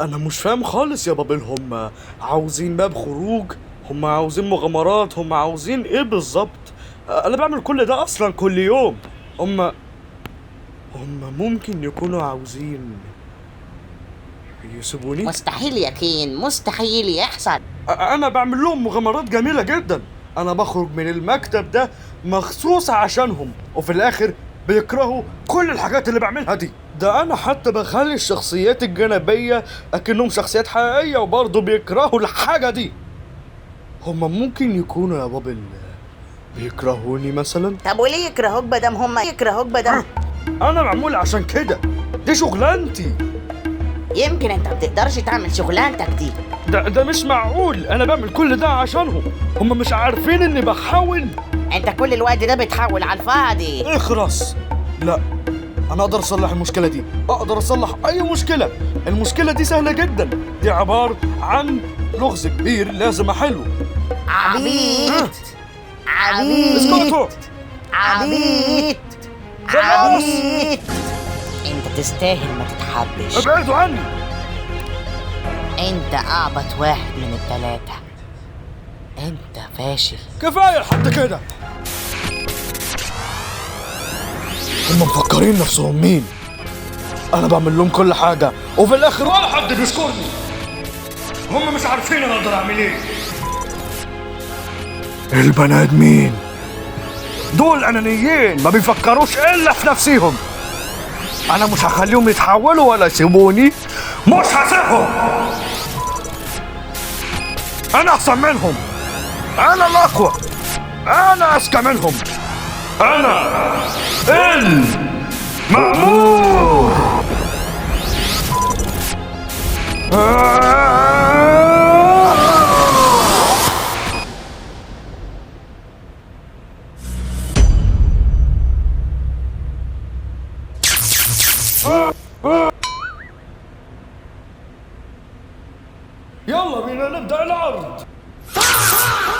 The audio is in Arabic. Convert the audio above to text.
انا مش فاهم خالص يا بابل. هم عاوزين باب خروج؟ هم عاوزين مغامرات؟ هم عاوزين ايه بالظبط؟ انا بعمل كل ده اصلا كل يوم. هم ممكن يكونوا عاوزين يسيبوني. مستحيل يا كين، مستحيل يحصل. انا بعمل لهم مغامرات جميلة جدا. انا بخرج من المكتب ده مخصوص عشانهم، وفي الاخر بيكرهوا كل الحاجات اللي بعملها دي. ده انا حتى بخلي الشخصيات الجانبية اكنهم شخصيات حقيقية وبرضه بيكرهوا الحاجة دي. هما ممكن يكونوا يا بابل بيكرهوني مثلا؟ طب وليه يكرهوك بدم هم يكرهوك بدم؟ انا معمول عشان كده، دي شغلانتي. يمكن انت بتقدرش تعمل شغلانتك دي. ده مش معقول. انا بعمل كل ده عشانهم. هما مش عارفين اني بحاول. انت كل الوقت ده بتحاول على الفاضي. اخرس. لا، انا اقدر اصلح المشكله دي. اقدر اصلح اي مشكله. المشكله دي سهله جدا. دي عباره عن لغز كبير لازم احله. عبيط عبيط اسكتوا. عبيط خلاص. عبيط. انت تستاهل ما تتحبش. ابعدوا عني. انت اعبط واحد من الثلاثة. انت فاشل. كفايه لحد كده. هم مفكرين نفسهم مين؟ انا بعمل لهم كل حاجه وفي الاخر ولا حد بيشكرني. هم مش عارفين انا اقدر اعمل ايه. البني ادمين دول انانيين، ما بيفكروش الا في نفسيهم. انا مش هخليهم يتحولوا ولا يسيبوني. مش هسيبهم. انا احسن منهم. انا الاقوى. انا اذكى منهم. انا المأمور. يلا بينا نبدأ العرض.